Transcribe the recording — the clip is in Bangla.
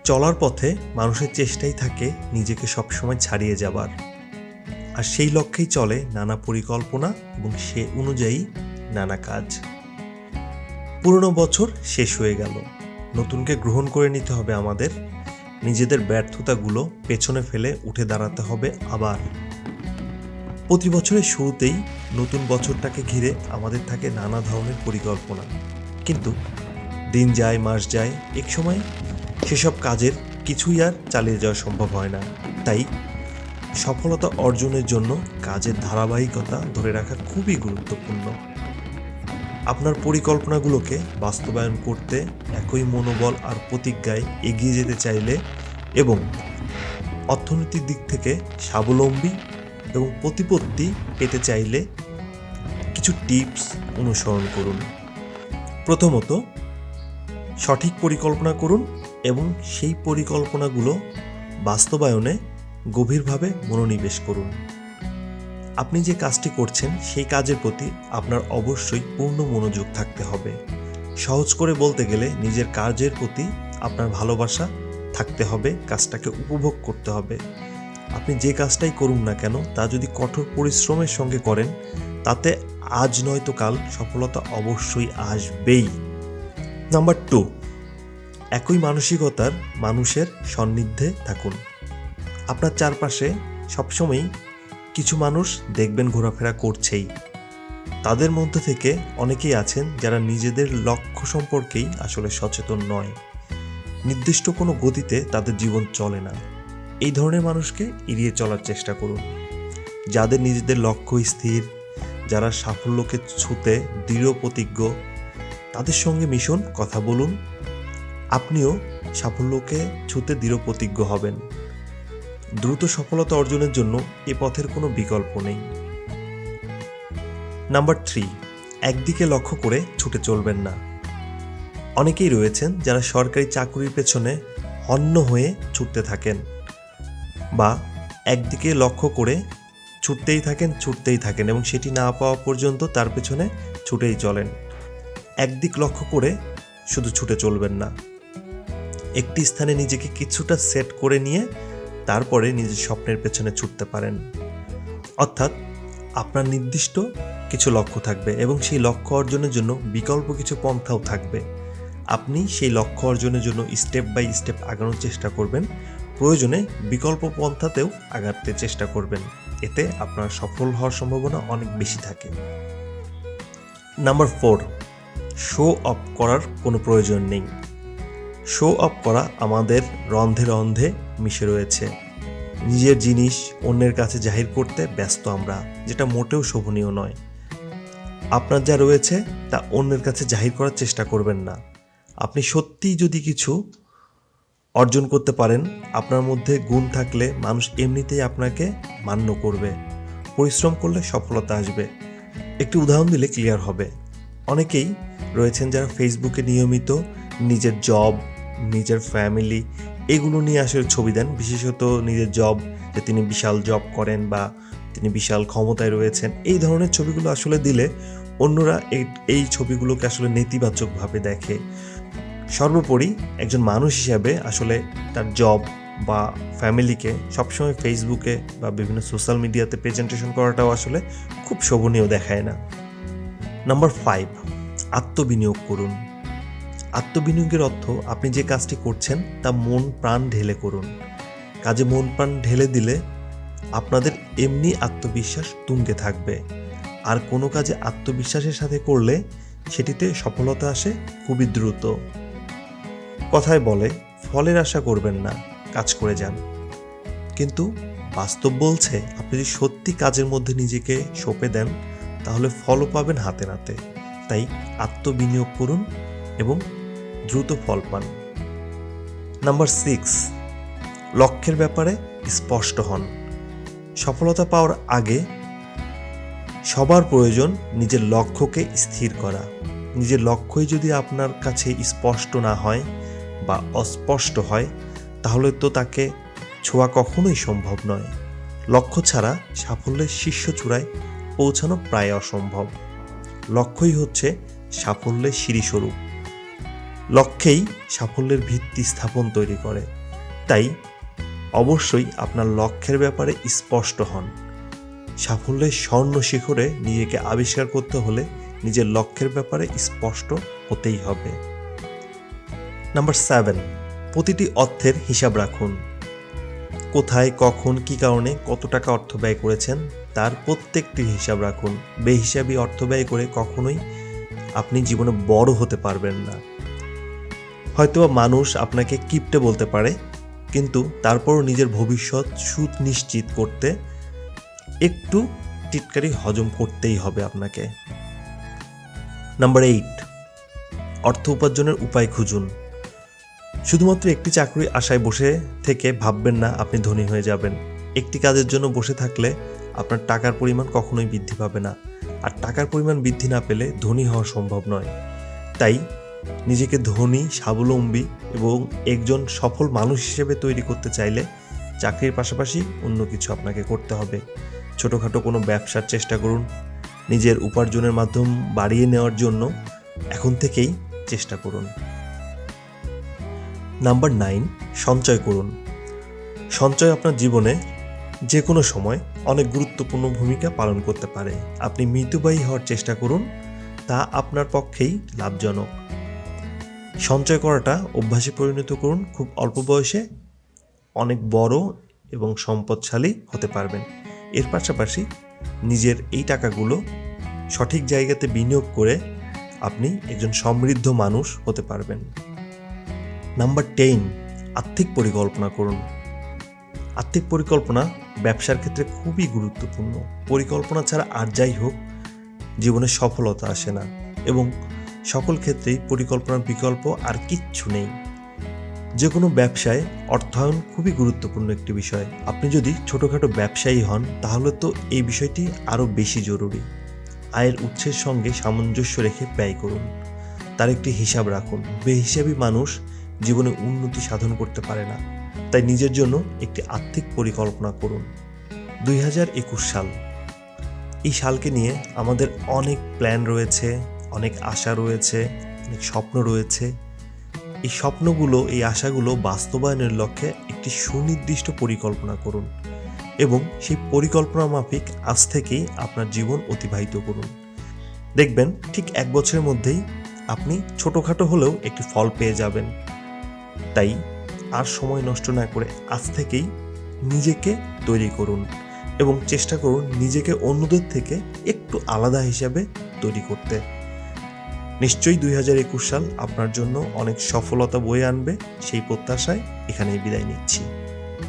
চলার পথে মানুষের চেষ্টাই থাকে নিজেকে সবসময় ছাড়িয়ে যাবার, আর সেই লক্ষ্যেই চলে নানা পরিকল্পনা এবং সে অনুযায়ী নানা কাজ। পুরনো বছর শেষ হয়ে গেল, নতুনকে গ্রহণ করে নিতে হবে আমাদের। নিজেদের ব্যর্থতাগুলো পেছনে ফেলে উঠে দাঁড়াতে হবে আবার। প্রতি বছরের শুরুতেই নতুন বছরটাকে ঘিরে আমাদের থাকে নানা ধরনের পরিকল্পনা, কিন্তু দিন যায় মাস যায়, এক সময় সেসব কাজের কিছুই আর চালিয়ে যাওয়া সম্ভব হয় না। তাই সফলতা অর্জনের জন্য কাজের ধারাবাহিকতা ধরে রাখা খুবই গুরুত্বপূর্ণ। আপনার পরিকল্পনাগুলোকে বাস্তবায়ন করতে একই মনোবল আর প্রতিজ্ঞায় এগিয়ে যেতে চাইলে এবং অর্থনৈতিক দিক থেকে স্বাবলম্বী এবং প্রতিপত্তি পেতে চাইলে কিছু টিপস অনুসরণ করুন। প্রথমত, সঠিক পরিকল্পনা করুন এবং সেই পরিকল্পনাগুলো বাস্তবায়নে গভীরভাবে মনোনিবেশ করুন। আপনি যে কাজটি করছেন সেই কাজের প্রতি আপনার অবশ্যই পূর্ণ মনোযোগ থাকতে হবে। সহজ করে বলতে গেলে নিজের কাজের প্রতি আপনার ভালোবাসা থাকতে হবে, কাজটাকে উপভোগ করতে হবে। আপনি যে কাজটাই করুন না কেন তা যদি কঠোর পরিশ্রমের সঙ্গে করেন, তাতে আজ নয়তো কাল সফলতা অবশ্যই আসবেই। নাম্বার 2, একই মানসিকতার মানুষের সান্নিধ্যে থাকুন। আপনার চারপাশে সবসময়ই কিছু মানুষ দেখবেন ঘোরাফেরা করছেই। তাদের মধ্যে থেকে অনেকেই আছেন যারা নিজেদের লক্ষ্য সম্পর্কেই আসলে সচেতন নয়। নির্দিষ্ট কোনো গতিতে তাদের জীবন চলে না। এই ধরনের মানুষকে এড়িয়ে চলার চেষ্টা করুন। যাদের নিজেদের লক্ষ্য স্থির, যারা সাফল্যকে ছুঁতে দৃঢ় প্রতিজ্ঞ, তাদের সঙ্গে মিশুন, কথা বলুন। আপনিও সাফল্যকে ছুঁতে দৃঢ় প্রতিজ্ঞ হবেন। দ্রুত সফলতা অর্জনের জন্য এ পথের কোনো বিকল্প নেই। নাম্বার 3, একদিকে লক্ষ্য করে ছুটে চলবেন না। অনেকেই রয়েছেন যারা সরকারি চাকরির পেছনে হন্য হয়ে ছুটতে থাকেন, বা একদিকে লক্ষ্য করে ছুটতেই থাকেন এবং সেটি না পাওয়া পর্যন্ত তার পেছনে ছুটেই চলেন। একদিক লক্ষ্য করে শুধু ছুটে চলবেন না। একটি স্থানে নিজেকে কিছুটা সেট করে নিয়ে তারপরে নিজের স্বপ্নের পেছনে ছুটতে পারেন। অর্থাৎ আপনার নির্দিষ্ট কিছু লক্ষ্য থাকবে এবং সেই লক্ষ্য অর্জনের জন্য বিকল্প কিছু পন্থাও থাকবে। আপনি সেই লক্ষ্য অর্জনের জন্য স্টেপ বাই স্টেপ আগানোর চেষ্টা করবেন, প্রয়োজনে বিকল্প পন্থাতেও আগাতে চেষ্টা করবেন। এতে আপনার সফল হওয়ার সম্ভাবনা অনেক বেশি থাকে। নাম্বার 4, শো অফ করার কোনো প্রয়োজন নেই। শো অফ করা আমাদের রন্ধে রন্ধে মিশে রয়েছে। নিজের জিনিস অন্যের কাছে জাহির করতে ব্যস্ত আমরা, যেটা মোটেও শোভনীয় নয়। আপনার যা রয়েছে তা অন্যের কাছে জাহির করার চেষ্টা করবেন না। আপনি সত্যিই যদি কিছু অর্জন করতে পারেন, আপনার মধ্যে গুণ থাকলে মানুষ এমনিতেই আপনাকে মান্য করবে। পরিশ্রম করলে সফলতা আসবে। একটি উদাহরণ দিলে ক্লিয়ার হবে। অনেকেই রয়েছেন যারা ফেসবুকে নিয়মিত নিজের জব, নিজের ফ্যামিলি এগুলো নিয়ে আসলে ছবি দেন, বিশেষত নিজের জব, যে তিনি বিশাল জব করেন বা তিনি বিশাল ক্ষমতায় রয়েছেন। এই ধরনের ছবিগুলো আসলে দিলে অন্যরা এই ছবিগুলোকে আসলে নেতিবাচকভাবে দেখে। সর্বোপরি একজন মানুষ হিসাবে আসলে তার জব বা ফ্যামিলিকে সবসময় ফেসবুকে বা বিভিন্ন সোশ্যাল মিডিয়াতে প্রেজেন্টেশন করাটাও আসলে খুব শোভনীয় দেখায় না। নাম্বার 5, আত্মবিনিয়োগ করুন। আত্মবিনিয়োগের অর্থ আপনি যে কাজটি করছেন তা মন প্রাণ ঢেলে করুন। কাজে মন প্রাণ ঢেলে দিলে আপনাদের এমনি আত্মবিশ্বাস তুঙ্গে থাকবে, আর কোনো কাজে আত্মবিশ্বাসের সাথে করলে সেটিতে সফলতা আসে খুবই দ্রুত। কথায় বলে, ফলের আশা করবেন না, কাজ করে যান। কিন্তু বাস্তব বলছে, আপনি যদি সত্যি কাজের মধ্যে নিজেকে সঁপে দেন তাহলে ফলও পাবেন হাতে নাতে। তাই আত্মবিনিয়োগ করুন এবং দ্রুত ফল পান। নাম্বার 6, লক্ষ্যের ব্যাপারে স্পষ্ট হন। সফলতা পাওয়ার আগে সবার প্রয়োজন নিজের লক্ষ্যকে স্থির করা। নিজের লক্ষ্যই যদি আপনার কাছে স্পষ্ট না হয় বা অস্পষ্ট হয়, তাহলে তো তাকে ছোঁয়া কখনোই সম্ভব নয়। লক্ষ্য ছাড়া সাফল্যের শীর্ষ চূড়ায় পৌঁছানো প্রায় অসম্ভব। লক্ষ্যই হচ্ছে সাফল্যের সিঁড়িস্বরূপ। লক্ষ্যেই সাফল্যের ভিত্তি স্থাপন তৈরি করে। তাই অবশ্যই আপনার লক্ষ্যের ব্যাপারে স্পষ্ট হন। সাফল্যের স্বর্ণ শিখরে নিজেকে আবিষ্কার করতে হলে নিজের লক্ষ্যের ব্যাপারে স্পষ্ট হতেই হবে। নাম্বার 7, প্রতিটি অর্থের হিসাব রাখুন। কোথায়, কখন, কী কারণে কত টাকা অর্থ ব্যয় করেছেন তার প্রত্যেকটির হিসাব রাখুন। বেহিসাবি অর্থ ব্যয় করে কখনোই আপনি জীবনে বড় হতে পারবেন না। হয়তোবা মানুষ আপনাকে কিপটে বলতে পারে, কিন্তু তারপরও নিজের ভবিষ্যৎ সুনিশ্চিত করতে একটু টিটকারি হজম করতেই হবে আপনাকে। নাম্বার 8, অর্থ উপার্জনের উপায় খুঁজুন। শুধুমাত্র একটি চাকরির আশায় বসে থেকে ভাববেন না আপনি ধনী হয়ে যাবেন। একটি কাজের জন্য বসে থাকলে আপনার টাকার পরিমাণ কখনোই বৃদ্ধি পাবে না, আর টাকার পরিমাণ বৃদ্ধি না পেলে ধনী হওয়া সম্ভব নয়। তাই নিজেকে ধনী, স্বাবলম্বী এবং একজন সফল মানুষ হিসেবে তৈরি করতে চাইলে চাকরির পাশাপাশি অন্য কিছু আপনাকে করতে হবে। ছোটোখাটো কোনো ব্যবসার চেষ্টা করুন। নিজের উপার্জনের মাধ্যম বাড়িয়ে নেওয়ার জন্য এখন থেকেই চেষ্টা করুন। নাম্বার 9, সঞ্চয় করুন। সঞ্চয় আপনার জীবনে যে কোনো সময় অনেক গুরুত্বপূর্ণ ভূমিকা পালন করতে পারে। আপনি মিতব্যয়ী হওয়ার চেষ্টা করুন, তা আপনার পক্ষেই লাভজনক। সঞ্চয় করাটা অভ্যাসে পরিণত করুন। খুব অল্প বয়সে অনেক বড় এবং সম্পদশালী হতে পারবেন। এর পাশাপাশি নিজের এই টাকাগুলো সঠিক জায়গাতে বিনিয়োগ করে আপনি একজন সমৃদ্ধ মানুষ হতে পারবেন। নাম্বার 10, আর্থিক পরিকল্পনা করুন। আর্থিক পরিকল্পনা ব্যবসার ক্ষেত্রে খুবই গুরুত্বপূর্ণ। পরিকল্পনা ছাড়া আর যাই হোক জীবনে সফলতা আসে না, এবং সকল ক্ষেত্রেই পরিকল্পনার বিকল্প আর কিচ্ছু নেই। যে কোনো ব্যবসায় অর্থায়ন খুবই গুরুত্বপূর্ণ একটি বিষয়। আপনি যদি ছোটোখাটো ব্যবসায়ী হন তাহলে তো এই বিষয়টি আরও বেশি জরুরি। আয়ের উৎসের সঙ্গে সামঞ্জস্য রেখে ব্যয় করুন, তার একটি হিসাব রাখুন। বেহিসাবি মানুষ জীবনে উন্নতি সাধন করতে পারে না। তাই নিজের জন্য একটি আর্থিক পরিকল্পনা করুন। 2021 সাল, এই সালকে নিয়ে আমাদের অনেক প্ল্যান রয়েছে, অনেক আশা রয়েছে, অনেক স্বপ্ন রয়েছে। এই স্বপ্নগুলো, এই আশাগুলো বাস্তবায়নের লক্ষ্যে একটি সুনির্দিষ্ট পরিকল্পনা করুন এবং সেই পরিকল্পনা মাফিক আজ থেকেই আপনার জীবন অতিবাহিত করুন। দেখবেন ঠিক 1 বছরের মধ্যেই আপনি ছোটোখাটো হলেও একটি ফল পেয়ে যাবেন। তাই আর সময় নষ্ট না করে আজ থেকেই নিজেকে তৈরি করুন এবং চেষ্টা করুন নিজেকে অন্যদের থেকে একটু আলাদা হিসাবে তৈরি করতে। নিশ্চয়ই 2021 সাল আপনার জন্য অনেক সফলতা বয়ে আনবে, সেই প্রত্যাশায় এখানেই বিদায় নিচ্ছি।